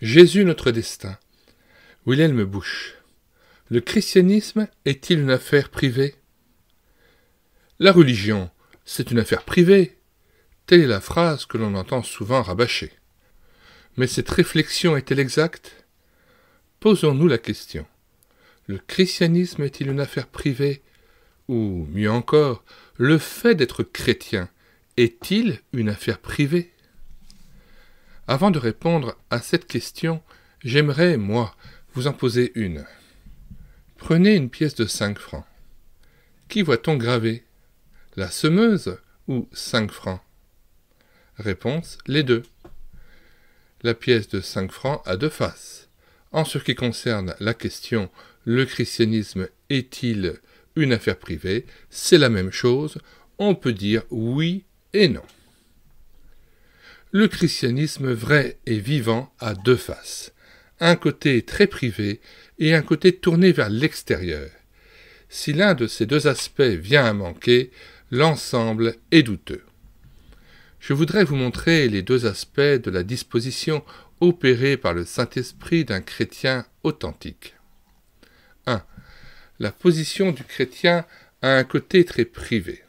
Jésus notre destin. Wilhelm Busch. Le christianisme est-il une affaire privée? La religion, c'est une affaire privée. Telle est la phrase que l'on entend souvent rabâcher. Mais cette réflexion est-elle exacte? Posons-nous la question. Le christianisme est-il une affaire privée? Ou, mieux encore, le fait d'être chrétien est-il une affaire privée? Avant de répondre à cette question, j'aimerais, moi, vous en poser une. Prenez une pièce de 5 francs. Qui voit-on gravé? La semeuse ou 5 francs? Réponse, les deux. La pièce de 5 francs a deux faces. En ce qui concerne la question « Le christianisme est-il une affaire privée ?» c'est la même chose, on peut dire oui et non. Le christianisme vrai et vivant a deux faces, un côté très privé et un côté tourné vers l'extérieur. Si l'un de ces deux aspects vient à manquer, l'ensemble est douteux. Je voudrais vous montrer les deux aspects de la disposition opérée par le Saint-Esprit d'un chrétien authentique. 1. La position du chrétien a un côté très privé.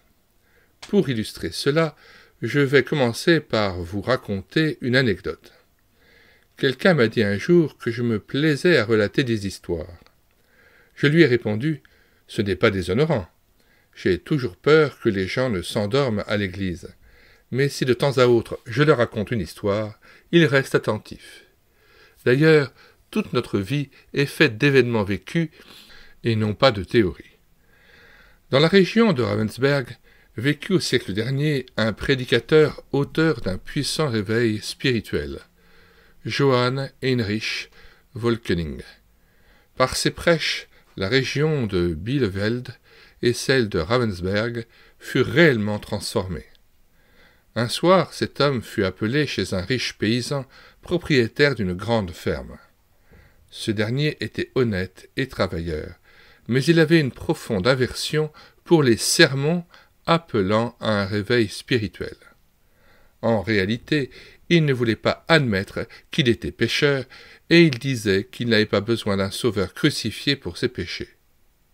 Pour illustrer cela, je vais commencer par vous raconter une anecdote. Quelqu'un m'a dit un jour que je me plaisais à relater des histoires. Je lui ai répondu « Ce n'est pas déshonorant. J'ai toujours peur que les gens ne s'endorment à l'église. Mais si de temps à autre je leur raconte une histoire, ils restent attentifs. D'ailleurs, toute notre vie est faite d'événements vécus et non pas de théories. Dans la région de Ravensberg, vécut au siècle dernier un prédicateur auteur d'un puissant réveil spirituel, Johann Heinrich Völkening. Par ses prêches, la région de Bielefeld et celle de Ravensberg furent réellement transformées. Un soir, cet homme fut appelé chez un riche paysan propriétaire d'une grande ferme. Ce dernier était honnête et travailleur, mais il avait une profonde aversion pour les sermons appelant à un réveil spirituel. En réalité, il ne voulait pas admettre qu'il était pécheur et il disait qu'il n'avait pas besoin d'un sauveur crucifié pour ses péchés.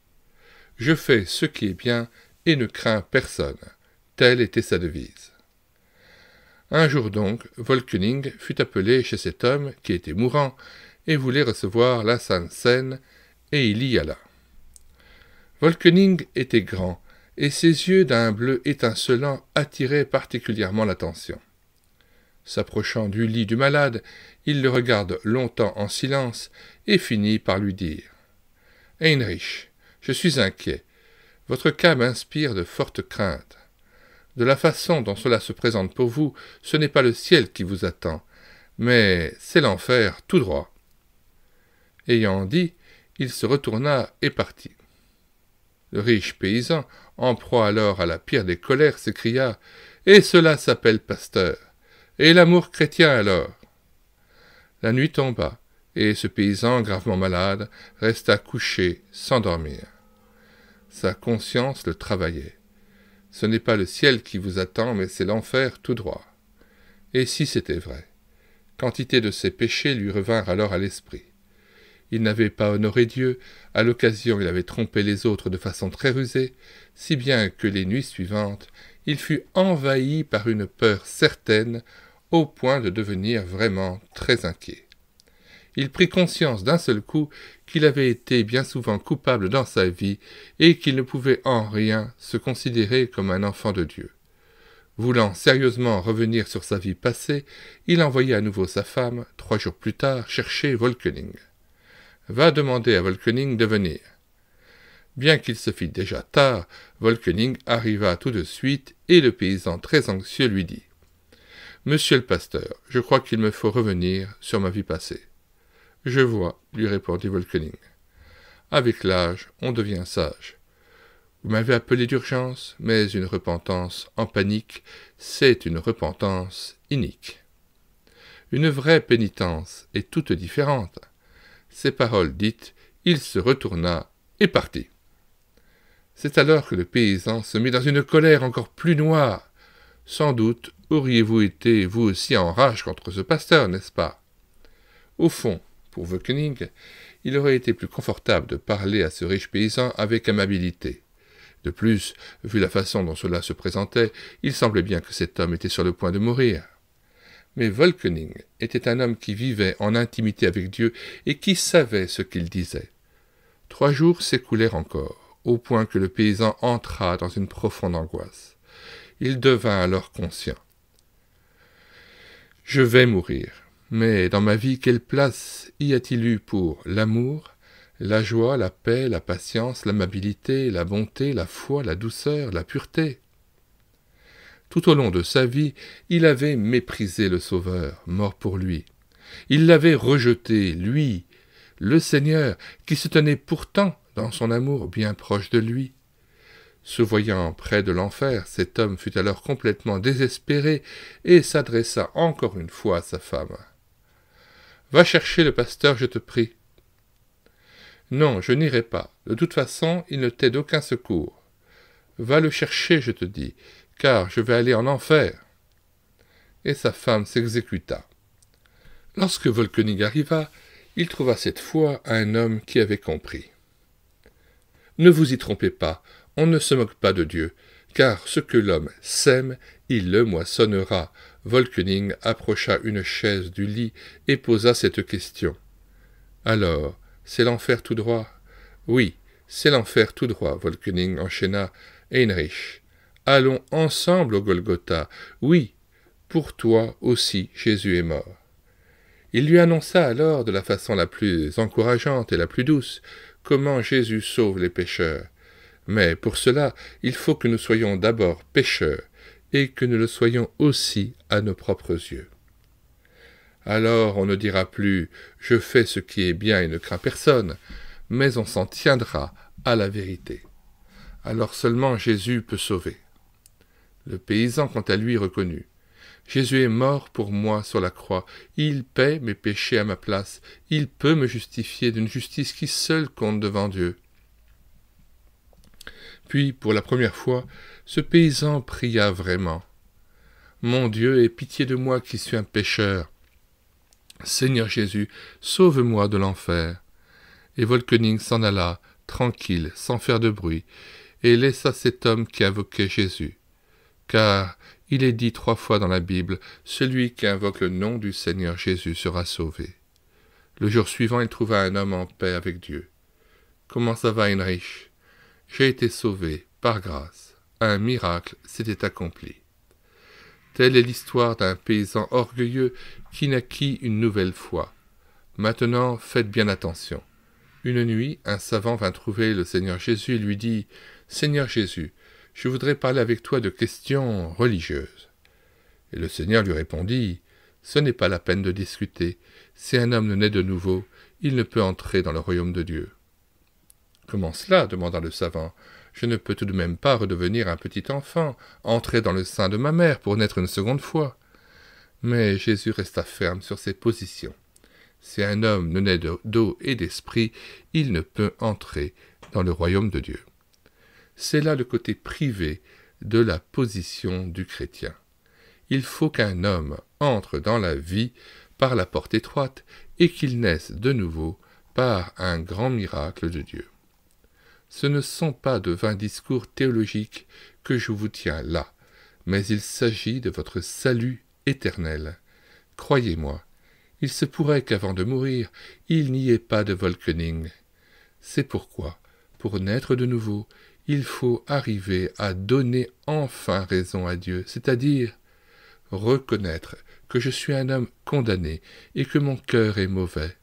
« Je fais ce qui est bien et ne crains personne », telle était sa devise. Un jour donc, Völkening fut appelé chez cet homme qui était mourant et voulait recevoir la Sainte Seine, et il y alla. Völkening était grand, et ses yeux d'un bleu étincelant attiraient particulièrement l'attention. S'approchant du lit du malade, il le regarde longtemps en silence et finit par lui dire « Heinrich, je suis inquiet. Votre cas m'inspire de fortes craintes. De la façon dont cela se présente pour vous, ce n'est pas le ciel qui vous attend, mais c'est l'enfer tout droit. » Ayant dit, il se retourna et partit. Le riche paysan, en proie alors à la pire des colères, s'écria « Et cela s'appelle pasteur! Et l'amour chrétien alors ?» La nuit tomba, et ce paysan gravement malade resta couché sans dormir. Sa conscience le travaillait. Ce n'est pas le ciel qui vous attend, mais c'est l'enfer tout droit. Et si c'était vrai? Quantité de ses péchés lui revinrent alors à l'esprit. Il n'avait pas honoré Dieu, à l'occasion il avait trompé les autres de façon très rusée, si bien que les nuits suivantes, il fut envahi par une peur certaine, au point de devenir vraiment très inquiet. Il prit conscience d'un seul coup qu'il avait été bien souvent coupable dans sa vie et qu'il ne pouvait en rien se considérer comme un enfant de Dieu. Voulant sérieusement revenir sur sa vie passée, il envoya à nouveau sa femme, 3 jours plus tard, chercher Völkening. « Va demander à Völkening de venir. » Bien qu'il se fît déjà tard, Völkening arriva tout de suite et le paysan très anxieux lui dit « Monsieur le pasteur, je crois qu'il me faut revenir sur ma vie passée. » « Je vois, » lui répondit Völkening. « Avec l'âge, on devient sage. Vous m'avez appelé d'urgence, mais une repentance en panique, c'est une repentance inique. Une vraie pénitence est toute différente. » Ces paroles dites, il se retourna et partit. C'est alors que le paysan se mit dans une colère encore plus noire. Sans doute auriez-vous été vous aussi en rage contre ce pasteur, n'est-ce pas? Au fond, pour Wölkening, il aurait été plus confortable de parler à ce riche paysan avec amabilité. De plus, vu la façon dont cela se présentait, il semblait bien que cet homme était sur le point de mourir. Mais Wölkening était un homme qui vivait en intimité avec Dieu et qui savait ce qu'il disait. 3 jours s'écoulèrent encore, au point que le paysan entra dans une profonde angoisse. Il devint alors conscient. « Je vais mourir, mais dans ma vie, quelle place y a-t-il eu pour l'amour, la joie, la paix, la patience, l'amabilité, la bonté, la foi, la douceur, la pureté ?» Tout au long de sa vie, il avait méprisé le Sauveur, mort pour lui. Il l'avait rejeté, lui, le Seigneur, qui se tenait pourtant, dans son amour, bien proche de lui. Se voyant près de l'enfer, cet homme fut alors complètement désespéré et s'adressa encore une fois à sa femme. « Va chercher le pasteur, je te prie. »« Non, je n'irai pas. De toute façon, il ne t'est d'aucun secours. Va le chercher, je te dis, car je vais aller en enfer. » Et sa femme s'exécuta. Lorsque Wölkening arriva, il trouva cette fois un homme qui avait compris. « Ne vous y trompez pas, on ne se moque pas de Dieu, car ce que l'homme sème, il le moissonnera. » Wölkening approcha une chaise du lit et posa cette question. « Alors, c'est l'enfer tout droit ?»« Oui, c'est l'enfer tout droit, » Wölkening enchaîna. « Heinrich, allons ensemble au Golgotha. Oui, pour toi aussi Jésus est mort. » Il lui annonça alors de la façon la plus encourageante et la plus douce comment Jésus sauve les pécheurs. Mais pour cela, il faut que nous soyons d'abord pécheurs et que nous le soyons aussi à nos propres yeux. Alors on ne dira plus « je fais ce qui est bien et ne crains personne », mais on s'en tiendra à la vérité. Alors seulement Jésus peut sauver. Le paysan, quant à lui, reconnut. Jésus est mort pour moi sur la croix. Il paie mes péchés à ma place. Il peut me justifier d'une justice qui seule compte devant Dieu. Puis, pour la première fois, ce paysan pria vraiment. « Mon Dieu, aie pitié de moi qui suis un pécheur. Seigneur Jésus, sauve-moi de l'enfer. » Et Wölkening s'en alla, tranquille, sans faire de bruit, et laissa cet homme qui invoquait Jésus. Car il est dit 3 fois dans la Bible, « Celui qui invoque le nom du Seigneur Jésus sera sauvé. » Le jour suivant, il trouva un homme en paix avec Dieu. « Comment ça va, Heinrich ? J'ai été sauvé, par grâce. Un miracle s'était accompli. » Telle est l'histoire d'un paysan orgueilleux qui naquit une nouvelle fois. Maintenant, faites bien attention. Une nuit, un savant vint trouver le Seigneur Jésus et lui dit « Seigneur Jésus, je voudrais parler avec toi de questions religieuses. » Et le Seigneur lui répondit « Ce n'est pas la peine de discuter. Si un homme ne naît de nouveau, il ne peut entrer dans le royaume de Dieu. » « Comment cela ?» demanda le savant. « Je ne peux tout de même pas redevenir un petit enfant, entrer dans le sein de ma mère pour naître une seconde fois. » Mais Jésus resta ferme sur ses positions. Si un homme ne naît d'eau et d'esprit, il ne peut entrer dans le royaume de Dieu. C'est là le côté privé de la position du chrétien. Il faut qu'un homme entre dans la vie par la porte étroite et qu'il naisse de nouveau par un grand miracle de Dieu. Ce ne sont pas de vains discours théologiques que je vous tiens là, mais il s'agit de votre salut éternel. Croyez-moi, il se pourrait qu'avant de mourir, il n'y ait pas de Wölkening. C'est pourquoi, pour naître de nouveau, il faut arriver à donner enfin raison à Dieu, c'est-à-dire reconnaître que je suis un homme condamné et que mon cœur est mauvais.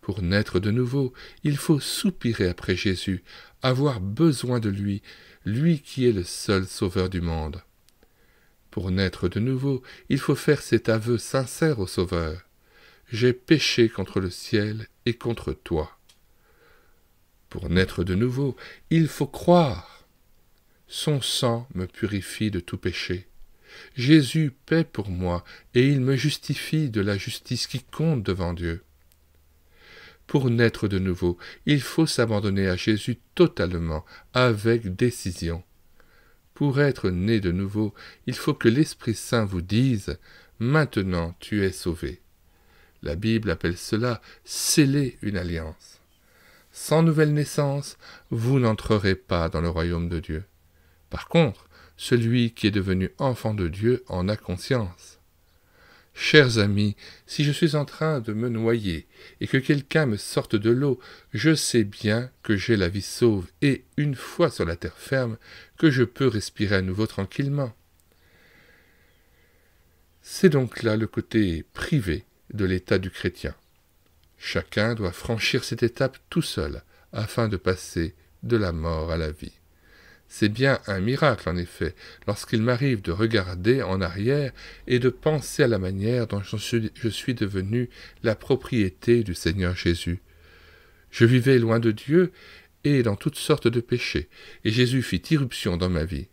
Pour naître de nouveau, il faut soupirer après Jésus, avoir besoin de lui, lui qui est le seul sauveur du monde. Pour naître de nouveau, il faut faire cet aveu sincère au Sauveur. J'ai péché contre le ciel et contre toi. Pour naître de nouveau, il faut croire. Son sang me purifie de tout péché. Jésus paie pour moi et il me justifie de la justice qui compte devant Dieu. Pour naître de nouveau, il faut s'abandonner à Jésus totalement, avec décision. Pour être né de nouveau, il faut que l'Esprit Saint vous dise « Maintenant tu es sauvé ». La Bible appelle cela « sceller une alliance ». Sans nouvelle naissance, vous n'entrerez pas dans le royaume de Dieu. Par contre, celui qui est devenu enfant de Dieu en a conscience. Chers amis, si je suis en train de me noyer et que quelqu'un me sorte de l'eau, je sais bien que j'ai la vie sauve et, une fois sur la terre ferme, que je peux respirer à nouveau tranquillement. C'est donc là le côté privé de l'état du chrétien. Chacun doit franchir cette étape tout seul afin de passer de la mort à la vie. C'est bien un miracle, en effet, lorsqu'il m'arrive de regarder en arrière et de penser à la manière dont je suis devenu la propriété du Seigneur Jésus. Je vivais loin de Dieu et dans toutes sortes de péchés, et Jésus fit irruption dans ma vie.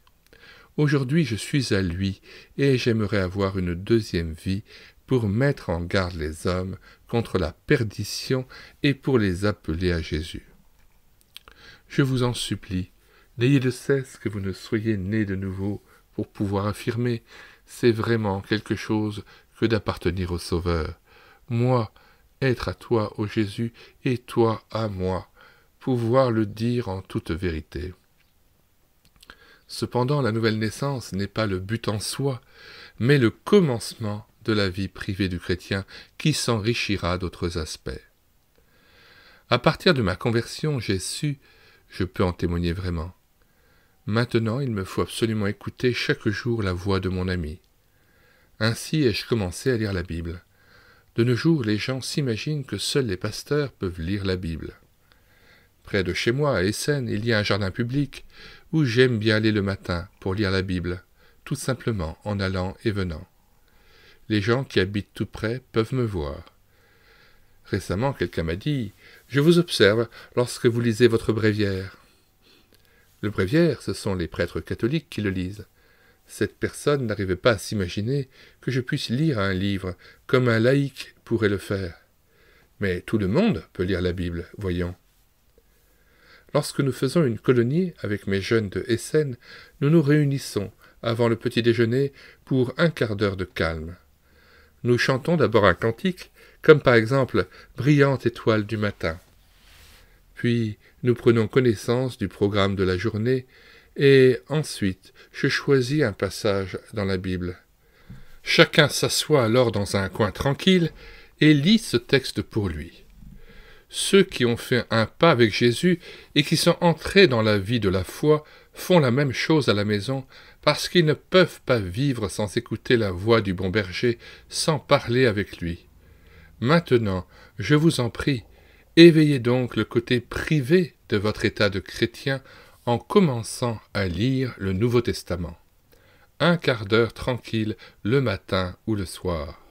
Aujourd'hui, je suis à lui, et j'aimerais avoir une deuxième vie pour mettre en garde les hommes contre la perdition et pour les appeler à Jésus. Je vous en supplie, n'ayez de cesse que vous ne soyez nés de nouveau pour pouvoir affirmer « c'est vraiment quelque chose que d'appartenir au Sauveur. Moi, être à toi, ô Jésus, et toi à moi, pouvoir le dire en toute vérité. » Cependant, la nouvelle naissance n'est pas le but en soi, mais le commencement de la vie privée du chrétien qui s'enrichira d'autres aspects. À partir de ma conversion, j'ai su, je peux en témoigner vraiment. Maintenant, il me faut absolument écouter chaque jour la voix de mon ami. Ainsi ai-je commencé à lire la Bible. De nos jours, les gens s'imaginent que seuls les pasteurs peuvent lire la Bible. Près de chez moi, à Essen, il y a un jardin public où j'aime bien aller le matin pour lire la Bible, tout simplement en allant et venant. Les gens qui habitent tout près peuvent me voir. Récemment, quelqu'un m'a dit « Je vous observe lorsque vous lisez votre bréviaire. » Le bréviaire, ce sont les prêtres catholiques qui le lisent. Cette personne n'arrivait pas à s'imaginer que je puisse lire un livre comme un laïc pourrait le faire. Mais tout le monde peut lire la Bible, voyons. Lorsque nous faisons une colonie avec mes jeunes de Essen, nous nous réunissons avant le petit déjeuner pour un quart d'heure de calme. Nous chantons d'abord un cantique, comme par exemple « Brillante étoile du matin ». Puis nous prenons connaissance du programme de la journée, et ensuite je choisis un passage dans la Bible. Chacun s'assoit alors dans un coin tranquille et lit ce texte pour lui. Ceux qui ont fait un pas avec Jésus et qui sont entrés dans la vie de la foi font la même chose à la maison parce qu'ils ne peuvent pas vivre sans écouter la voix du bon berger, sans parler avec lui. Maintenant, je vous en prie, éveillez donc le côté privé de votre état de chrétien en commençant à lire le Nouveau Testament. Un quart d'heure tranquille le matin ou le soir.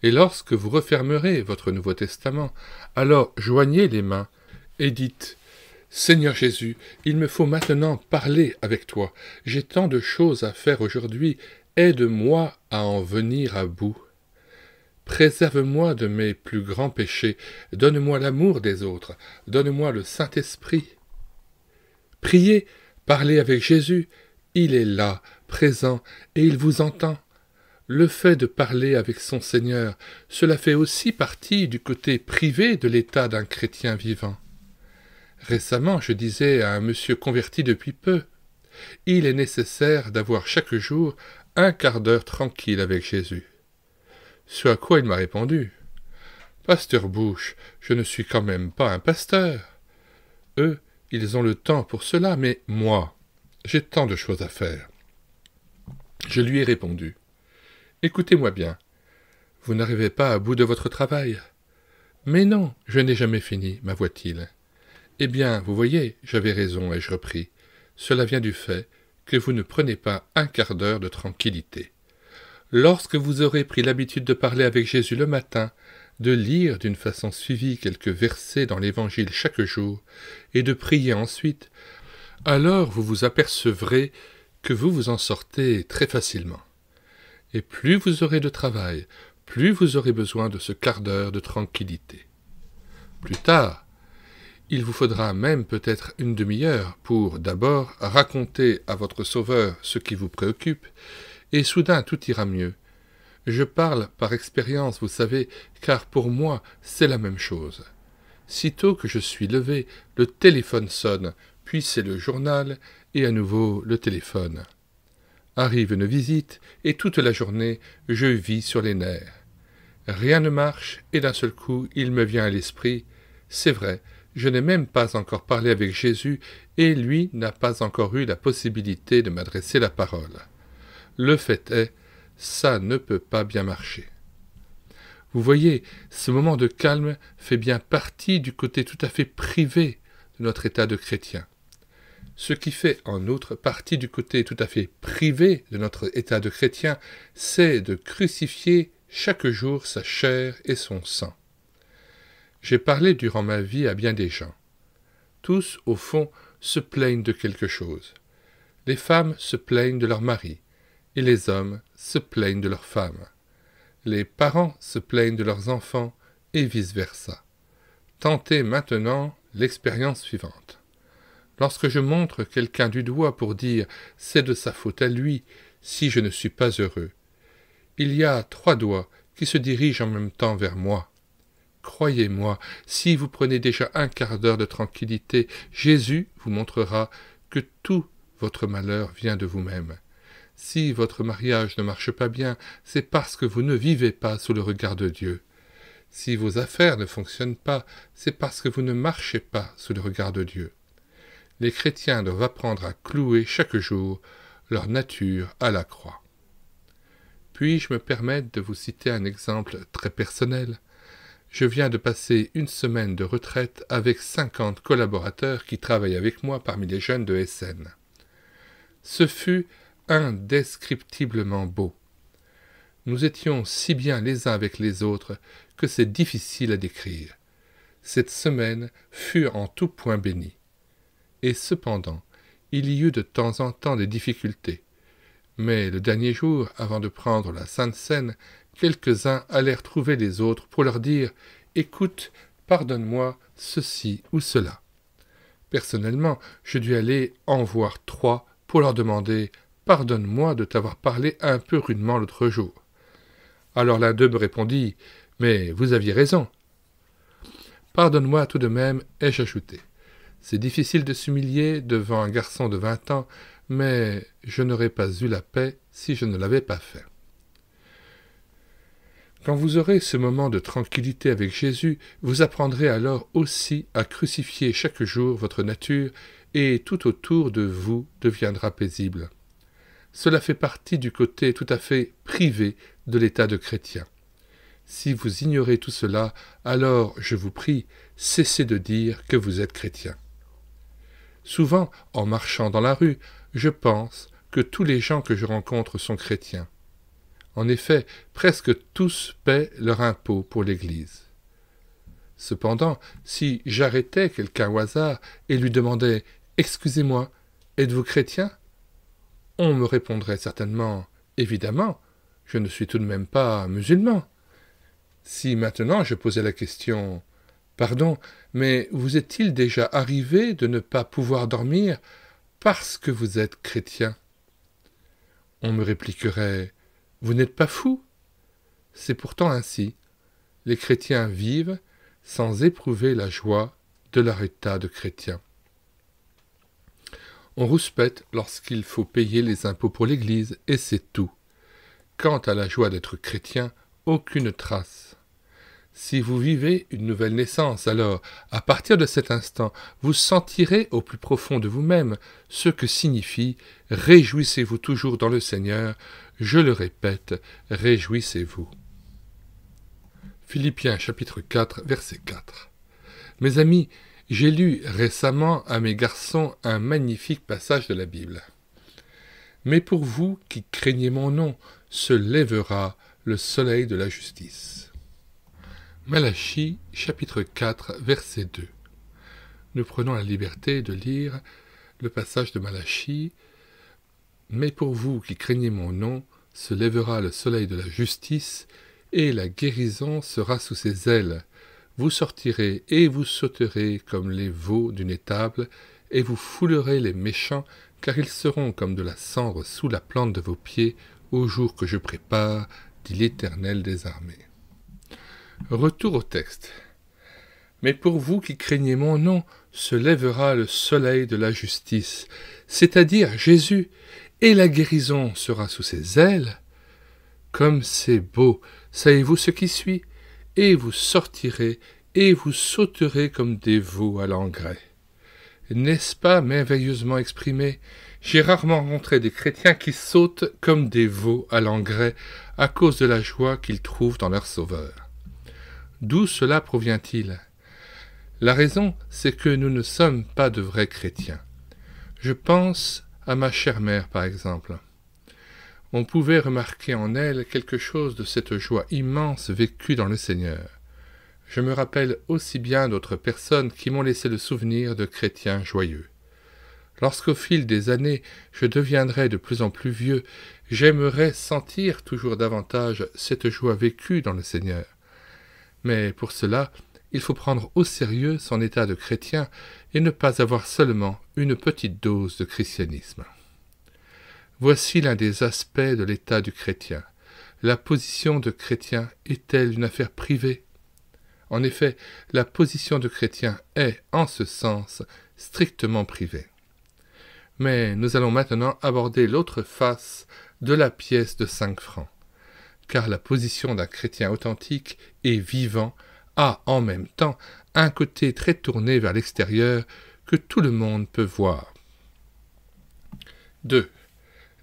Et lorsque vous refermerez votre Nouveau Testament, alors joignez les mains et dites « Seigneur Jésus, il me faut maintenant parler avec toi. J'ai tant de choses à faire aujourd'hui. Aide-moi à en venir à bout. Préserve-moi de mes plus grands péchés. Donne-moi l'amour des autres. Donne-moi le Saint-Esprit. » Priez, parlez avec Jésus. Il est là, présent, et il vous entend. Le fait de parler avec son Seigneur, cela fait aussi partie du côté privé de l'état d'un chrétien vivant. Récemment, je disais à un monsieur converti depuis peu, « Il est nécessaire d'avoir chaque jour un quart d'heure tranquille avec Jésus. » Ce à quoi il m'a répondu, « Pasteur Bush, je ne suis quand même pas un pasteur. Eux, ils ont le temps pour cela, mais moi, j'ai tant de choses à faire. » Je lui ai répondu, « Écoutez-moi bien, vous n'arrivez pas à bout de votre travail. »« Mais non, je n'ai jamais fini, m'avoua-t-il. »« Eh bien, vous voyez, j'avais raison, et je repris. Cela vient du fait que vous ne prenez pas un quart d'heure de tranquillité. Lorsque vous aurez pris l'habitude de parler avec Jésus le matin, de lire d'une façon suivie quelques versets dans l'Évangile chaque jour, et de prier ensuite, alors vous vous apercevrez que vous vous en sortez très facilement. Et plus vous aurez de travail, plus vous aurez besoin de ce quart d'heure de tranquillité. Plus tard, il vous faudra même peut-être une demi-heure pour d'abord raconter à votre Sauveur ce qui vous préoccupe, et soudain tout ira mieux. Je parle par expérience, vous savez, car pour moi, c'est la même chose. Sitôt que je suis levé, le téléphone sonne, puis c'est le journal, et à nouveau le téléphone. Arrive une visite, et toute la journée, je vis sur les nerfs. Rien ne marche, et d'un seul coup, il me vient à l'esprit, c'est vrai, je n'ai même pas encore parlé avec Jésus, et lui n'a pas encore eu la possibilité de m'adresser la parole. Le fait est, ça ne peut pas bien marcher. Vous voyez, ce moment de calme fait bien partie du côté tout à fait privé de notre état de chrétien. Ce qui fait en outre partie du côté tout à fait privé de notre état de chrétien, c'est de crucifier chaque jour sa chair et son sang. J'ai parlé durant ma vie à bien des gens. Tous, au fond, se plaignent de quelque chose. Les femmes se plaignent de leur mari, et les hommes se plaignent de leurs femmes. Les parents se plaignent de leurs enfants, et vice-versa. Tentez maintenant l'expérience suivante. Lorsque je montre quelqu'un du doigt pour dire « c'est de sa faute à lui si je ne suis pas heureux », il y a 3 doigts qui se dirigent en même temps vers moi. Croyez-moi, si vous prenez déjà un quart d'heure de tranquillité, Jésus vous montrera que tout votre malheur vient de vous-même. Si votre mariage ne marche pas bien, c'est parce que vous ne vivez pas sous le regard de Dieu. Si vos affaires ne fonctionnent pas, c'est parce que vous ne marchez pas sous le regard de Dieu. Les chrétiens doivent apprendre à clouer chaque jour leur nature à la croix. Puis-je me permettre de vous citer un exemple très personnel ? Je viens de passer une semaine de retraite avec 50 collaborateurs qui travaillent avec moi parmi les jeunes de SN. Ce fut indescriptiblement beau. Nous étions si bien les uns avec les autres que c'est difficile à décrire. Cette semaine fut en tout point bénie. Et cependant, il y eut de temps en temps des difficultés. Mais le dernier jour, avant de prendre la Sainte Seine, quelques-uns allèrent trouver les autres pour leur dire « Écoute, pardonne-moi ceci ou cela ». Personnellement, je dus aller en voir 3 pour leur demander « Pardonne-moi de t'avoir parlé un peu rudement l'autre jour ». Alors l'un d'eux me répondit « Mais vous aviez raison ». « Pardonne-moi tout de même », ai-je ajouté. C'est difficile de s'humilier devant un garçon de 20 ans, mais je n'aurais pas eu la paix si je ne l'avais pas fait. Quand vous aurez ce moment de tranquillité avec Jésus, vous apprendrez alors aussi à crucifier chaque jour votre nature et tout autour de vous deviendra paisible. Cela fait partie du côté tout à fait privé de l'état de chrétien. Si vous ignorez tout cela, alors, je vous prie, cessez de dire que vous êtes chrétien. Souvent, en marchant dans la rue, je pense que tous les gens que je rencontre sont chrétiens. En effet, presque tous paient leur impôt pour l'Église. Cependant, si j'arrêtais quelqu'un au hasard et lui demandais « Excusez-moi, êtes-vous chrétien ?» on me répondrait certainement « Évidemment, je ne suis tout de même pas musulman. » Si maintenant je posais la question « Pardon, mais vous est-il déjà arrivé de ne pas pouvoir dormir parce que vous êtes chrétien ?» on me répliquerait « Vous n'êtes pas fou ?» C'est pourtant ainsi. Les chrétiens vivent sans éprouver la joie de leur état de chrétien. On rouspète lorsqu'il faut payer les impôts pour l'Église, et c'est tout. Quant à la joie d'être chrétien, aucune trace. Si vous vivez une nouvelle naissance, alors, à partir de cet instant, vous sentirez au plus profond de vous-même ce que signifie « Réjouissez-vous toujours dans le Seigneur », je le répète, réjouissez-vous. Philippiens chapitre 4, verset 4. Mes amis, j'ai lu récemment à mes garçons un magnifique passage de la Bible. « Mais pour vous qui craignez mon nom, se lèvera le soleil de la justice. » Malachie, chapitre 4, verset 2. Nous prenons la liberté de lire le passage de Malachie. « Mais pour vous qui craignez mon nom, se lèvera le soleil de la justice, et la guérison sera sous ses ailes. Vous sortirez et vous sauterez comme les veaux d'une étable, et vous foulerez les méchants, car ils seront comme de la cendre sous la plante de vos pieds, au jour que je prépare, dit l'Éternel des armées. Retour au texte. Mais pour vous qui craignez mon nom, se lèvera le soleil de la justice, c'est-à-dire Jésus, et la guérison sera sous ses ailes. Comme c'est beau, savez-vous ce qui suit? Et vous sortirez, et vous sauterez comme des veaux à l'engrais. N'est-ce pas merveilleusement exprimé? J'ai rarement rencontré des chrétiens qui sautent comme des veaux à l'engrais à cause de la joie qu'ils trouvent dans leur Sauveur. D'où cela provient-il? La raison, c'est que nous ne sommes pas de vrais chrétiens. Je pense à ma chère mère, par exemple. On pouvait remarquer en elle quelque chose de cette joie immense vécue dans le Seigneur. Je me rappelle aussi bien d'autres personnes qui m'ont laissé le souvenir de chrétiens joyeux. Lorsqu'au fil des années je deviendrai de plus en plus vieux, j'aimerais sentir toujours davantage cette joie vécue dans le Seigneur. Mais pour cela, il faut prendre au sérieux son état de chrétien et ne pas avoir seulement une petite dose de christianisme. Voici l'un des aspects de l'état du chrétien. La position de chrétien est-elle une affaire privée? En effet, la position de chrétien est, en ce sens, strictement privée. Mais nous allons maintenant aborder l'autre face de la pièce de 5 francs, car la position d'un chrétien authentique et vivant a en même temps un côté très tourné vers l'extérieur que tout le monde peut voir. 2.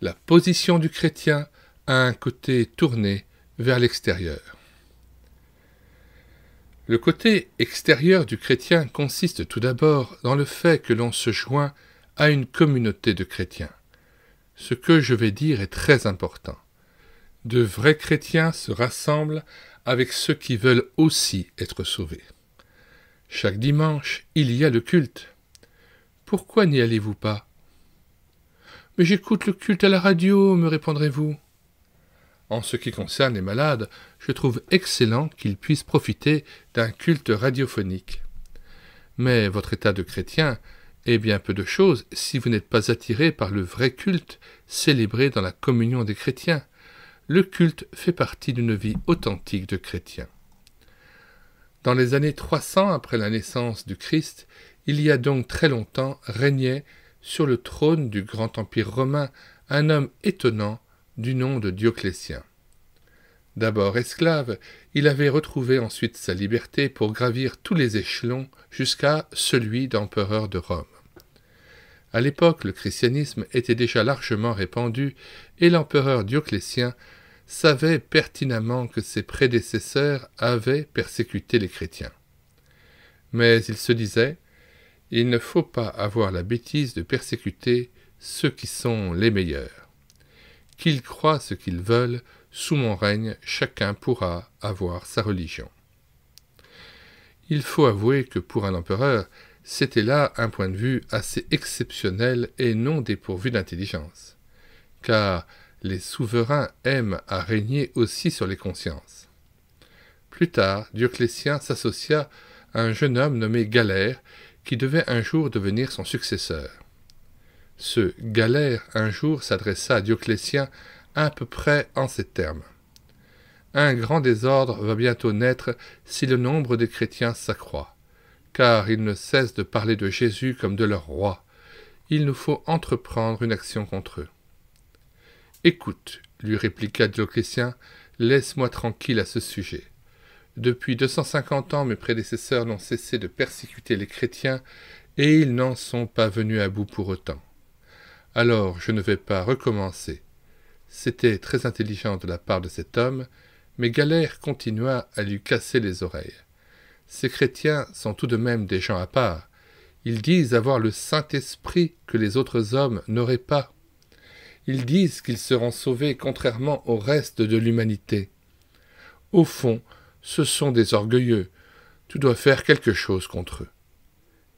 La position du chrétien a un côté tourné vers l'extérieur. Le côté extérieur du chrétien consiste tout d'abord dans le fait que l'on se joint à une communauté de chrétiens. Ce que je vais dire est très important. De vrais chrétiens se rassemblent avec ceux qui veulent aussi être sauvés. Chaque dimanche, il y a le culte. Pourquoi n'y allez-vous pas? Mais j'écoute le culte à la radio, me répondrez-vous. En ce qui concerne les malades, je trouve excellent qu'ils puissent profiter d'un culte radiophonique. Mais votre état de chrétien est bien peu de choses si vous n'êtes pas attiré par le vrai culte célébré dans la communion des chrétiens. Le culte fait partie d'une vie authentique de chrétien. Dans les années 300 après la naissance du Christ, il y a donc très longtemps régnait sur le trône du grand empire romain un homme étonnant du nom de Dioclétien. D'abord esclave, il avait retrouvé ensuite sa liberté pour gravir tous les échelons jusqu'à celui d'empereur de Rome. À l'époque, le christianisme était déjà largement répandu et l'empereur Dioclétien savait pertinemment que ses prédécesseurs avaient persécuté les chrétiens. Mais il se disait « Il ne faut pas avoir la bêtise de persécuter ceux qui sont les meilleurs. Qu'ils croient ce qu'ils veulent, sous mon règne, chacun pourra avoir sa religion. » Il faut avouer que pour un empereur, c'était là un point de vue assez exceptionnel et non dépourvu d'intelligence, car les souverains aiment à régner aussi sur les consciences. Plus tard, Dioclétien s'associa à un jeune homme nommé Galère, qui devait un jour devenir son successeur. Ce Galère un jour s'adressa à Dioclétien à peu près en ces termes. « Un grand désordre va bientôt naître si le nombre des chrétiens s'accroît, car ils ne cessent de parler de Jésus comme de leur roi. Il nous faut entreprendre une action contre eux. » « Écoute, lui répliqua Dioclétien, laisse-moi tranquille à ce sujet. Depuis 250 ans, mes prédécesseurs n'ont cessé de persécuter les chrétiens, et ils n'en sont pas venus à bout pour autant. Alors je ne vais pas recommencer. » C'était très intelligent de la part de cet homme, mais Galère continua à lui casser les oreilles. Ces chrétiens sont tout de même des gens à part. Ils disent avoir le Saint-Esprit que les autres hommes n'auraient pas. Ils disent qu'ils seront sauvés contrairement au reste de l'humanité. Au fond, ce sont des orgueilleux. Tu dois faire quelque chose contre eux.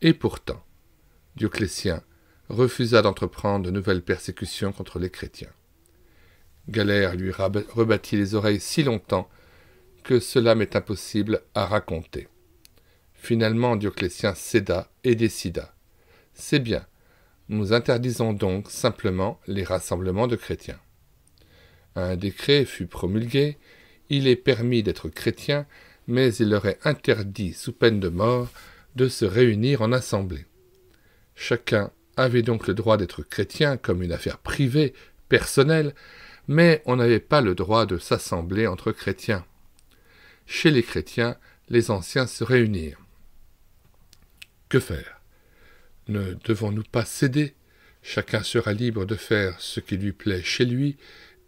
Et pourtant, Dioclétien refusa d'entreprendre de nouvelles persécutions contre les chrétiens. Galère lui rebattit les oreilles si longtemps que cela m'est impossible à raconter. Finalement, Dioclétien céda et décida. C'est bien, nous interdisons donc simplement les rassemblements de chrétiens. Un décret fut promulgué, il est permis d'être chrétien, mais il leur est interdit, sous peine de mort, de se réunir en assemblée. Chacun avait donc le droit d'être chrétien comme une affaire privée, personnelle, mais on n'avait pas le droit de s'assembler entre chrétiens. Chez les chrétiens, les anciens se réunirent. Que faire? Ne devons-nous pas céder? Chacun sera libre de faire ce qui lui plaît chez lui,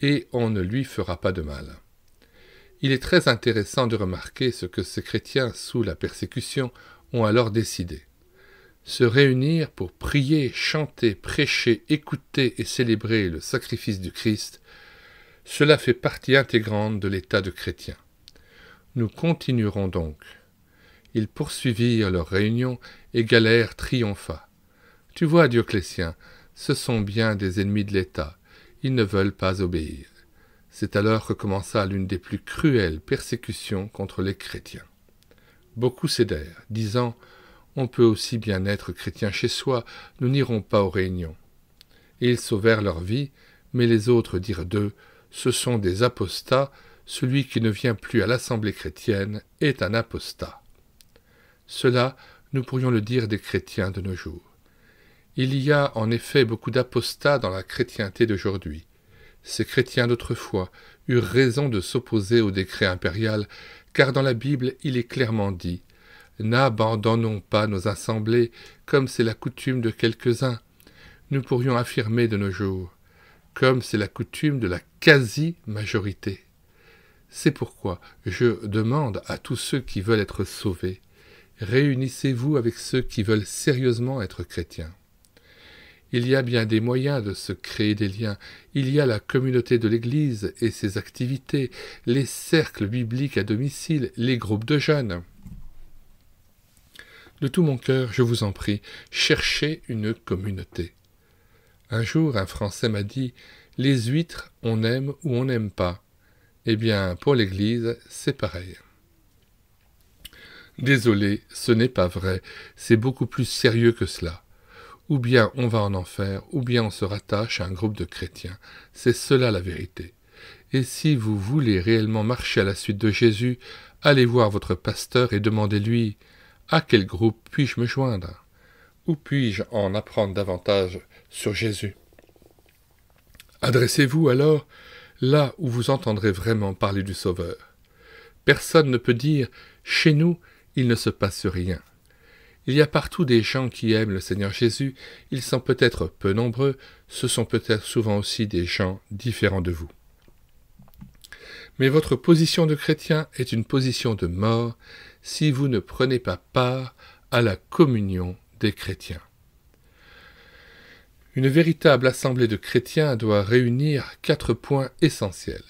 et on ne lui fera pas de mal. Il est très intéressant de remarquer ce que ces chrétiens, sous la persécution, ont alors décidé. Se réunir pour prier, chanter, prêcher, écouter et célébrer le sacrifice du Christ, cela fait partie intégrante de l'état de chrétien. Nous continuerons donc. Ils poursuivirent leur réunion et Galère triompha. Tu vois, Dioclétien, ce sont bien des ennemis de l'État. Ils ne veulent pas obéir. C'est alors que commença l'une des plus cruelles persécutions contre les chrétiens. Beaucoup cédèrent, disant « On peut aussi bien être chrétien chez soi, nous n'irons pas aux réunions. » Ils sauvèrent leur vie, mais les autres dirent d'eux « Ce sont des apostats, celui qui ne vient plus à l'assemblée chrétienne est un apostat. » Cela, nous pourrions le dire des chrétiens de nos jours. Il y a en effet beaucoup d'apostats dans la chrétienté d'aujourd'hui. Ces chrétiens d'autrefois eurent raison de s'opposer au décret impérial, car dans la Bible il est clairement dit « N'abandonnons pas nos assemblées, comme c'est la coutume de quelques-uns. » Nous pourrions affirmer de nos jours, comme c'est la coutume de la quasi-majorité. C'est pourquoi je demande à tous ceux qui veulent être sauvés, réunissez-vous avec ceux qui veulent sérieusement être chrétiens. Il y a bien des moyens de se créer des liens. Il y a la communauté de l'Église et ses activités, les cercles bibliques à domicile, les groupes de jeunes. De tout mon cœur, je vous en prie, cherchez une communauté. Un jour, un Français m'a dit « Les huîtres, on aime ou on n'aime pas. » Eh bien, pour l'Église, c'est pareil. Désolé, ce n'est pas vrai, c'est beaucoup plus sérieux que cela. Ou bien on va en enfer, ou bien on se rattache à un groupe de chrétiens. C'est cela la vérité. Et si vous voulez réellement marcher à la suite de Jésus, allez voir votre pasteur et demandez-lui « À quel groupe puis-je me joindre? Où puis-je en apprendre davantage sur Jésus ?» Adressez-vous alors là où vous entendrez vraiment parler du Sauveur. Personne ne peut dire « Chez nous, il ne se passe rien ». Il y a partout des gens qui aiment le Seigneur Jésus, ils sont peut-être peu nombreux, ce sont peut-être souvent aussi des gens différents de vous. Mais votre position de chrétien est une position de mort si vous ne prenez pas part à la communion des chrétiens. Une véritable assemblée de chrétiens doit réunir 4 points essentiels: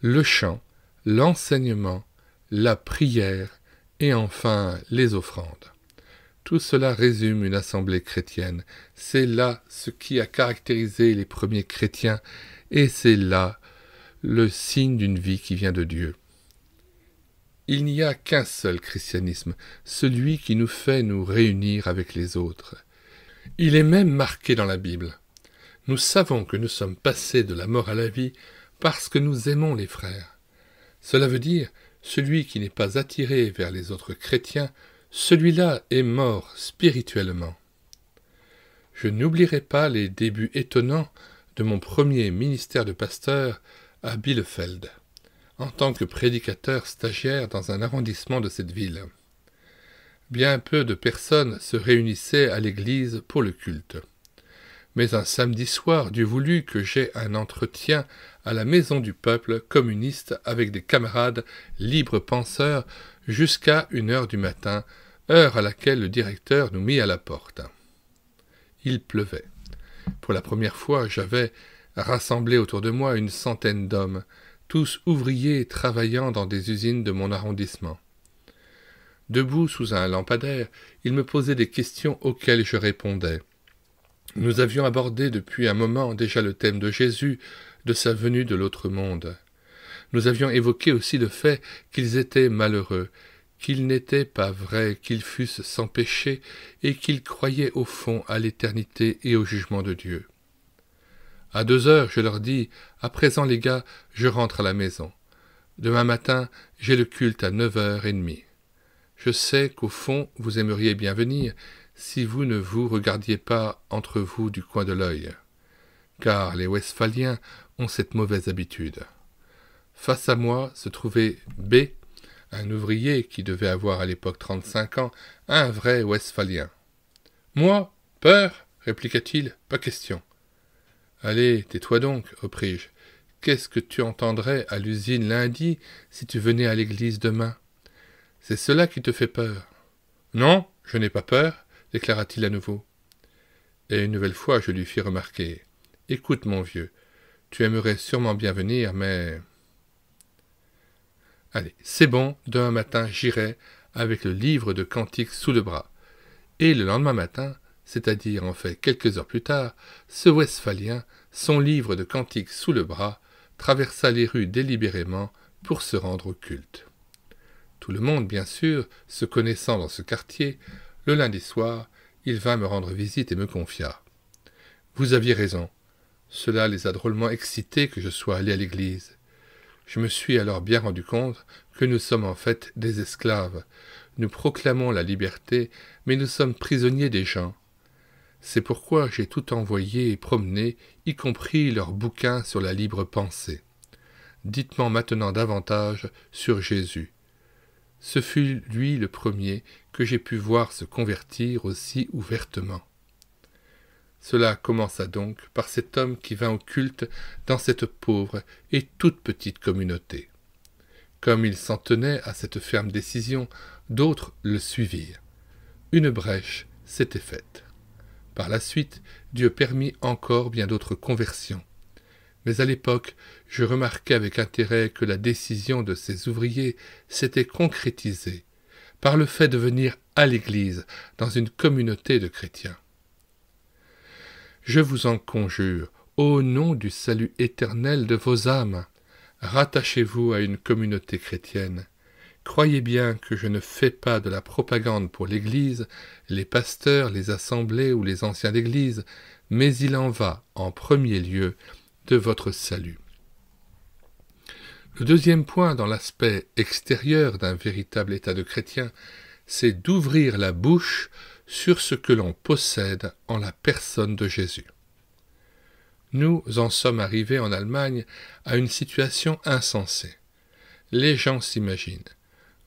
le chant, l'enseignement, la prière et enfin les offrandes. Tout cela résume une assemblée chrétienne. C'est là ce qui a caractérisé les premiers chrétiens et c'est là le signe d'une vie qui vient de Dieu. Il n'y a qu'un seul christianisme, celui qui nous fait nous réunir avec les autres. Il est même marqué dans la Bible. Nous savons que nous sommes passés de la mort à la vie parce que nous aimons les frères. Cela veut dire, celui qui n'est pas attiré vers les autres chrétiens, celui-là est mort spirituellement. Je n'oublierai pas les débuts étonnants de mon premier ministère de pasteur à Bielefeld, en tant que prédicateur stagiaire dans un arrondissement de cette ville. Bien peu de personnes se réunissaient à l'église pour le culte. Mais un samedi soir, Dieu voulut que j'aie un entretien à la maison du peuple communiste avec des camarades libres penseurs jusqu'à 1h du matin, heure à laquelle le directeur nous mit à la porte. Il pleuvait. Pour la première fois, j'avais rassemblé autour de moi une centaine d'hommes, tous ouvriers travaillant dans des usines de mon arrondissement. Debout sous un lampadaire, ils me posaient des questions auxquelles je répondais. Nous avions abordé depuis un moment déjà le thème de Jésus, de sa venue de l'autre monde. Nous avions évoqué aussi le fait qu'ils étaient malheureux, qu'il n'était pas vrai qu'ils fussent sans péché et qu'ils croyaient au fond à l'éternité et au jugement de Dieu. À 2 heures, je leur dis, à présent les gars, je rentre à la maison. Demain matin, j'ai le culte à 9h30. Je sais qu'au fond, vous aimeriez bien venir, si vous ne vous regardiez pas entre vous du coin de l'œil. Car les Westphaliens ont cette mauvaise habitude. Face à moi se trouvait B, un ouvrier qui devait avoir à l'époque 35 ans, un vrai Westphalien. « Moi, peur ?» répliqua-t-il, « pas question. »« Allez, tais-toi donc, repris-je. Qu'est-ce que tu entendrais à l'usine lundi si tu venais à l'église demain? C'est cela qui te fait peur. »« Non, je n'ai pas peur, » déclara-t-il à nouveau. Et une nouvelle fois, je lui fis remarquer. « Écoute, mon vieux, tu aimerais sûrement bien venir, mais... » Allez, c'est bon, demain matin, j'irai avec le livre de cantiques sous le bras. Et le lendemain matin, c'est-à-dire en fait quelques heures plus tard, ce Westphalien, son livre de cantiques sous le bras, traversa les rues délibérément pour se rendre au culte. Tout le monde, bien sûr, se connaissant dans ce quartier, le lundi soir, il vint me rendre visite et me confia. « Vous aviez raison. Cela les a drôlement excités que je sois allé à l'église. Je me suis alors bien rendu compte que nous sommes en fait des esclaves. Nous proclamons la liberté, mais nous sommes prisonniers des gens. C'est pourquoi j'ai tout envoyé et promené, y compris leurs bouquins sur la libre pensée. Dites-moi maintenant davantage sur Jésus. Ce fut lui le premier que j'ai pu voir se convertir aussi ouvertement. » Cela commença donc par cet homme qui vint au culte dans cette pauvre et toute petite communauté. Comme il s'en tenait à cette ferme décision, d'autres le suivirent. Une brèche s'était faite. Par la suite, Dieu permit encore bien d'autres conversions. Mais à l'époque, je remarquai avec intérêt que la décision de ces ouvriers s'était concrétisée par le fait de venir à l'église dans une communauté de chrétiens. Je vous en conjure, au nom du salut éternel de vos âmes, rattachez-vous à une communauté chrétienne. Croyez bien que je ne fais pas de la propagande pour l'Église, les pasteurs, les assemblées ou les anciens d'Église, mais il en va, en premier lieu, de votre salut. Le deuxième point dans l'aspect extérieur d'un véritable état de chrétien, c'est d'ouvrir la bouche sur ce que l'on possède en la personne de Jésus. Nous en sommes arrivés en Allemagne à une situation insensée. Les gens s'imaginent.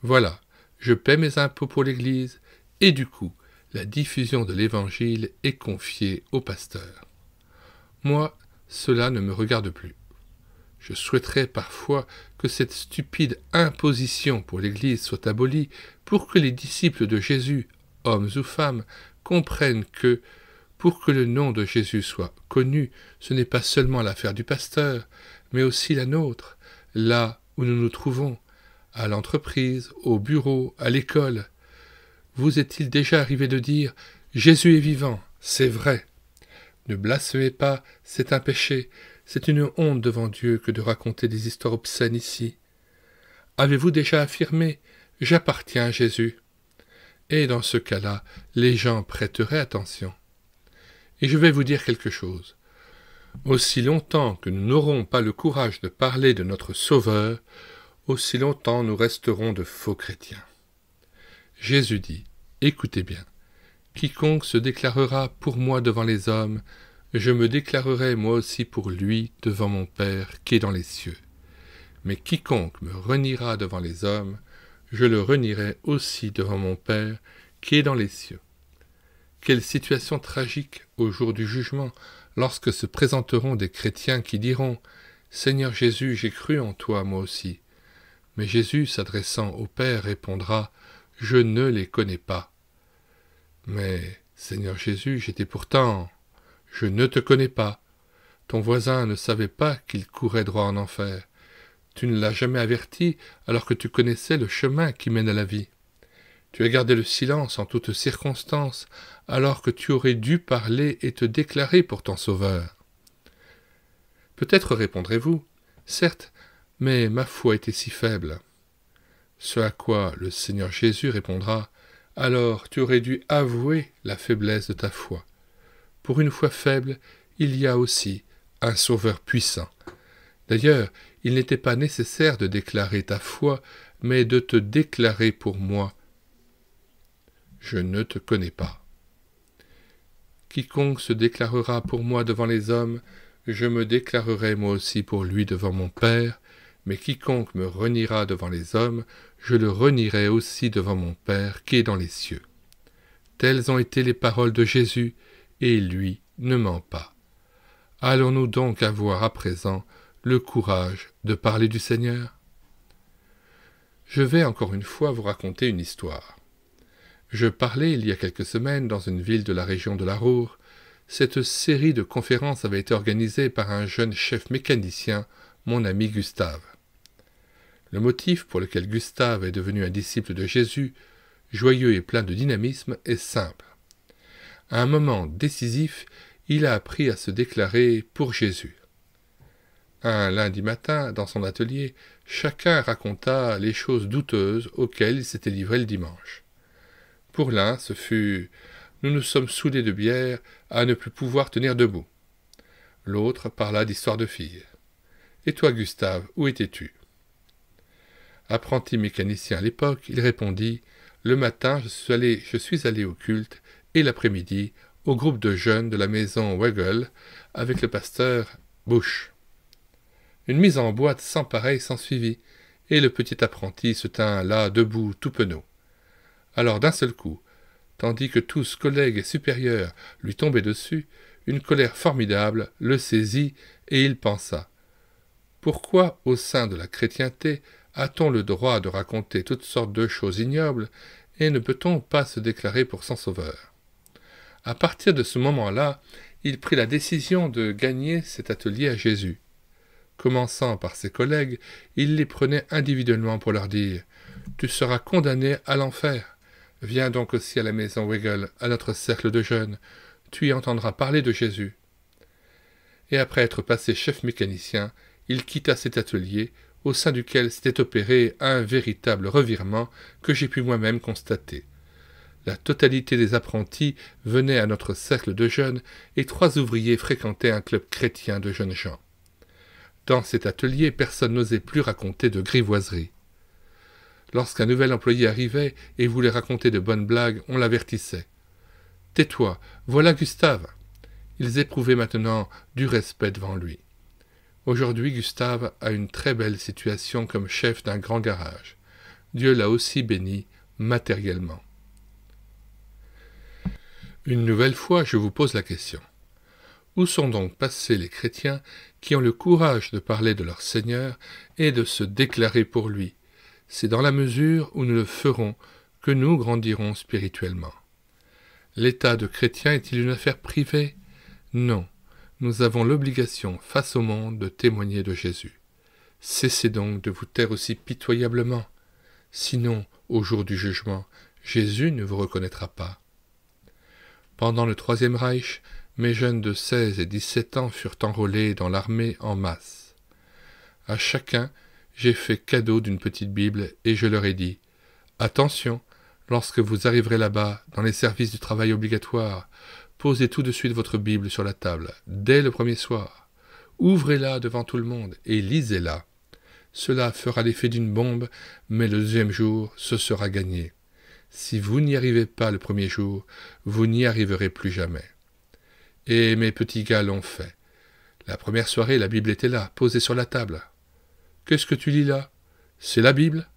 Voilà, je paie mes impôts pour l'Église, et du coup, la diffusion de l'Évangile est confiée au pasteur. Moi, cela ne me regarde plus. Je souhaiterais parfois que cette stupide imposition pour l'Église soit abolie pour que les disciples de Jésus, hommes ou femmes, comprennent que, pour que le nom de Jésus soit connu, ce n'est pas seulement l'affaire du pasteur, mais aussi la nôtre, là où nous nous trouvons, à l'entreprise, au bureau, à l'école. Vous est-il déjà arrivé de dire « Jésus est vivant, c'est vrai ». Ne blasphémez pas, c'est un péché, c'est une honte devant Dieu que de raconter des histoires obscènes ici. Avez-vous déjà affirmé « J'appartiens à Jésus » ? Et dans ce cas-là, les gens prêteraient attention. Et je vais vous dire quelque chose. Aussi longtemps que nous n'aurons pas le courage de parler de notre Sauveur, aussi longtemps nous resterons de faux chrétiens. Jésus dit, écoutez bien, quiconque se déclarera pour moi devant les hommes, je me déclarerai moi aussi pour lui devant mon Père qui est dans les cieux. Mais quiconque me reniera devant les hommes, je le renierai aussi devant mon Père qui est dans les cieux. Quelle situation tragique au jour du jugement, lorsque se présenteront des chrétiens qui diront « Seigneur Jésus, j'ai cru en toi, moi aussi ». Mais Jésus, s'adressant au Père, répondra « Je ne les connais pas ». Mais, Seigneur Jésus, j'étais pourtant... Je ne te connais pas. Ton voisin ne savait pas qu'il courait droit en enfer. Tu ne l'as jamais averti alors que tu connaissais le chemin qui mène à la vie. Tu as gardé le silence en toutes circonstances alors que tu aurais dû parler et te déclarer pour ton Sauveur. Peut-être répondrez-vous, certes, mais ma foi était si faible. Ce à quoi le Seigneur Jésus répondra, alors tu aurais dû avouer la faiblesse de ta foi. Pour une foi faible, il y a aussi un sauveur puissant. D'ailleurs, il n'était pas nécessaire de déclarer ta foi, mais de te déclarer pour moi. Je ne te connais pas. Quiconque se déclarera pour moi devant les hommes, je me déclarerai moi aussi pour lui devant mon Père, mais quiconque me reniera devant les hommes, je le renierai aussi devant mon Père qui est dans les cieux. Telles ont été les paroles de Jésus, et lui ne ment pas. Allons-nous donc avoir à présent le courage de parler du Seigneur? Je vais encore une fois vous raconter une histoire. Je parlais il y a quelques semaines dans une ville de la région de la Ruhr. Cette série de conférences avait été organisée par un jeune chef mécanicien, mon ami Gustave. Le motif pour lequel Gustave est devenu un disciple de Jésus, joyeux et plein de dynamisme, est simple. À un moment décisif, il a appris à se déclarer pour Jésus. Un lundi matin, dans son atelier, chacun raconta les choses douteuses auxquelles il s'était livré le dimanche. Pour l'un, ce fut « Nous nous sommes saoulés de bière à ne plus pouvoir tenir debout ». L'autre parla d'histoire de filles. « Et toi, Gustave, où étais-tu » Apprenti mécanicien à l'époque, il répondit « Le matin, je suis allé au culte et l'après-midi, au groupe de jeunes de la maison Weigel avec le pasteur Bush. » Une mise en boîte sans pareil s'ensuivit, et le petit apprenti se tint là debout tout penaud. Alors d'un seul coup, tandis que tous, collègues et supérieurs, lui tombaient dessus, une colère formidable le saisit, et il pensa « Pourquoi, au sein de la chrétienté, a-t-on le droit de raconter toutes sortes de choses ignobles, et ne peut-on pas se déclarer pour son sauveur ?» À partir de ce moment-là, il prit la décision de gagner cet atelier à Jésus. Commençant par ses collègues, il les prenait individuellement pour leur dire « Tu seras condamné à l'enfer. Viens donc aussi à la maison Weigel, à notre cercle de jeunes. Tu y entendras parler de Jésus. » Et après être passé chef mécanicien, il quitta cet atelier, au sein duquel s'était opéré un véritable revirement que j'ai pu moi-même constater. La totalité des apprentis venait à notre cercle de jeunes et 3 ouvriers fréquentaient un club chrétien de jeunes gens. Dans cet atelier, personne n'osait plus raconter de grivoiseries. Lorsqu'un nouvel employé arrivait et voulait raconter de bonnes blagues, on l'avertissait. « Tais-toi, voilà Gustave !» Ils éprouvaient maintenant du respect devant lui. Aujourd'hui, Gustave a une très belle situation comme chef d'un grand garage. Dieu l'a aussi béni matériellement. Une nouvelle fois, je vous pose la question. Où sont donc passés les chrétiens qui ont le courage de parler de leur Seigneur et de se déclarer pour lui? C'est dans la mesure où nous le ferons que nous grandirons spirituellement. L'état de chrétien est-il une affaire privée? Non, nous avons l'obligation face au monde de témoigner de Jésus. Cessez donc de vous taire aussi pitoyablement. Sinon, au jour du jugement, Jésus ne vous reconnaîtra pas. Pendant le Troisième Reich, mes jeunes de 16 et 17 ans furent enrôlés dans l'armée en masse. À chacun, j'ai fait cadeau d'une petite Bible et je leur ai dit « Attention, lorsque vous arriverez là-bas, dans les services du travail obligatoire, posez tout de suite votre Bible sur la table, dès le premier soir. Ouvrez-la devant tout le monde et lisez-la. Cela fera l'effet d'une bombe, mais le deuxième jour, ce sera gagné. Si vous n'y arrivez pas le premier jour, vous n'y arriverez plus jamais. » Et mes petits gars l'ont fait. La première soirée, la Bible était là, posée sur la table. « Qu'est-ce que tu lis là? C'est la Bible ?»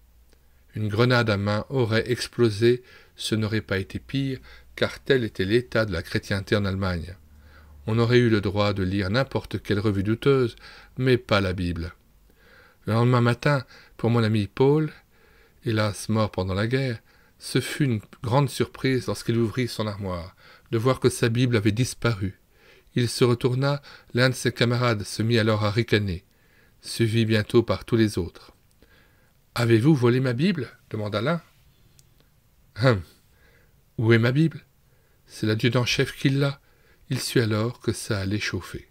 Une grenade à main aurait explosé, ce n'aurait pas été pire, car tel était l'état de la chrétienté en Allemagne. On aurait eu le droit de lire n'importe quelle revue douteuse, mais pas la Bible. Le lendemain matin, pour mon ami Paul, hélas mort pendant la guerre, ce fut une grande surprise lorsqu'il ouvrit son armoire, de voir que sa Bible avait disparu. Il se retourna, l'un de ses camarades se mit alors à ricaner, suivi bientôt par tous les autres. « Avez-vous volé ma Bible » demanda l'un. « Où est ma Bible » ? C'est l'adjudant-chef qui l'a. Il sut alors que ça allait chauffer.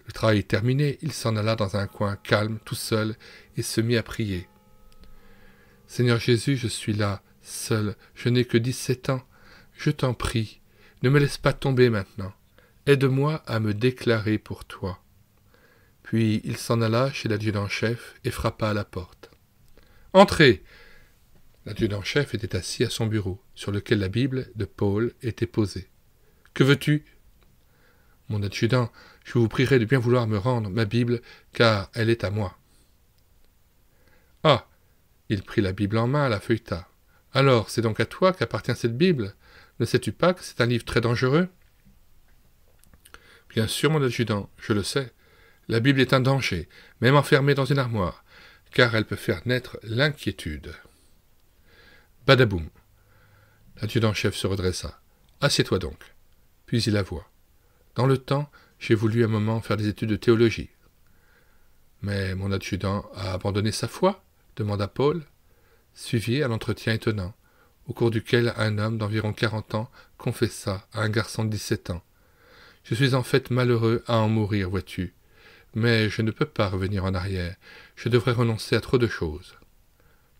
Le travail terminé, il s'en alla dans un coin calme, tout seul, et se mit à prier. « Seigneur Jésus, je suis là, seul, je n'ai que 17 ans. Je t'en prie, ne me laisse pas tomber maintenant. Aide-moi à me déclarer pour toi. Puis il s'en alla chez l'adjudant-chef et frappa à la porte. « Entrez !» L'adjudant-chef était assis à son bureau, sur lequel la Bible de Paul était posée. « Que veux-tu » ? « Mon adjudant, je vous prierai de bien vouloir me rendre ma Bible, car elle est à moi. » « Ah !» Il prit la Bible en main, la feuilleta. « Alors, c'est donc à toi qu'appartient cette Bible ? Ne sais-tu pas que c'est un livre très dangereux ?»« Bien sûr, mon adjudant, je le sais. La Bible est un danger, même enfermée dans une armoire, car elle peut faire naître l'inquiétude. » Badaboum. L'adjudant-chef se redressa. « Assieds-toi donc. » Puis il avoua. « Dans le temps, j'ai voulu un moment faire des études de théologie. »« Mais mon adjudant a abandonné sa foi ?» demanda Paul, suivi à l'entretien étonnant, au cours duquel un homme d'environ 40 ans confessa à un garçon de 17 ans. « Je suis en fait malheureux à en mourir, vois-tu, mais je ne peux pas revenir en arrière, je devrais renoncer à trop de choses. »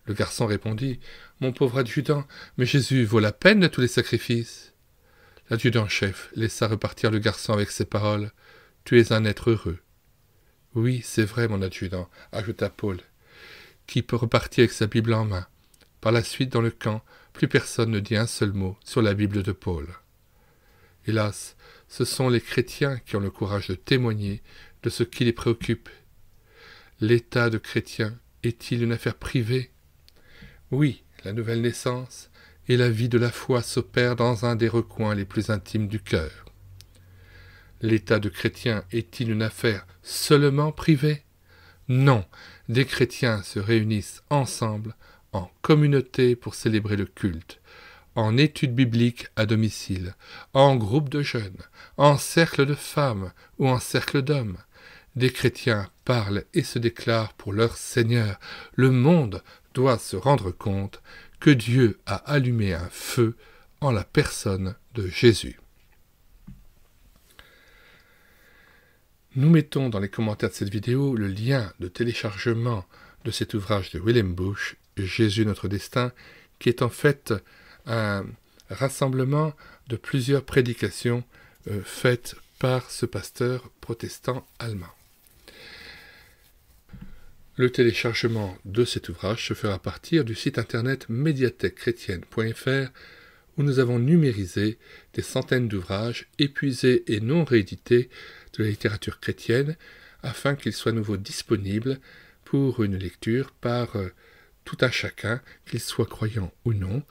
Le garçon répondit, « Mon pauvre adjudant, mais Jésus vaut la peine de tous les sacrifices. » L'adjudant-chef laissa repartir le garçon avec ces paroles, « Tu es un être heureux. »« Oui, c'est vrai, mon adjudant, » ajouta Paul, qui peut repartir avec sa Bible en main. Par la suite, dans le camp, plus personne ne dit un seul mot sur la Bible de Paul. Hélas, ce sont les chrétiens qui ont le courage de témoigner de ce qui les préoccupe. L'état de chrétien est-il une affaire privée ? Oui, la nouvelle naissance et la vie de la foi s'opèrent dans un des recoins les plus intimes du cœur. L'état de chrétien est-il une affaire seulement privée ? Non, des chrétiens se réunissent ensemble, en communauté pour célébrer le culte, en études bibliques à domicile, en groupe de jeunes, en cercle de femmes ou en cercle d'hommes. Des chrétiens parlent et se déclarent pour leur Seigneur. Le monde doit se rendre compte que Dieu a allumé un feu en la personne de Jésus. Nous mettons dans les commentaires de cette vidéo le lien de téléchargement de cet ouvrage de William Bush, Jésus notre destin, qui est en fait un rassemblement de plusieurs prédications faites par ce pasteur protestant allemand. Le téléchargement de cet ouvrage se fera à partir du site internet médiathèquechrétienne.fr où nous avons numérisé des centaines d'ouvrages épuisés et non réédités de la littérature chrétienne afin qu'ils soient à nouveau disponibles pour une lecture par tout un chacun, qu'il soit croyant ou non,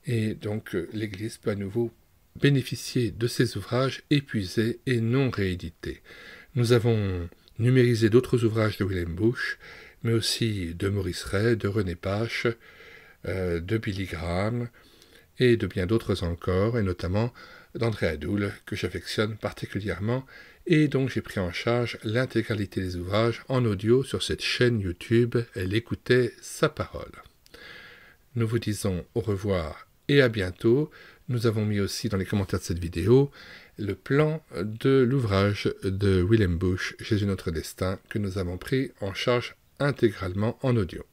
et donc l'Église peut à nouveau bénéficier de ces ouvrages épuisés et non réédités. Nous avons numérisé d'autres ouvrages de William Bush, mais aussi de Maurice Ray, de René Pache, de Billy Graham et de bien d'autres encore, et notamment d'André Adoul, que j'affectionne particulièrement, et dont j'ai pris en charge l'intégralité des ouvrages en audio sur cette chaîne YouTube. Elle écoutait sa parole. Nous vous disons au revoir et à bientôt. Nous avons mis aussi dans les commentaires de cette vidéo le plan de l'ouvrage de William Bush, Jésus notre destin, que nous avons pris en charge intégralement en audio.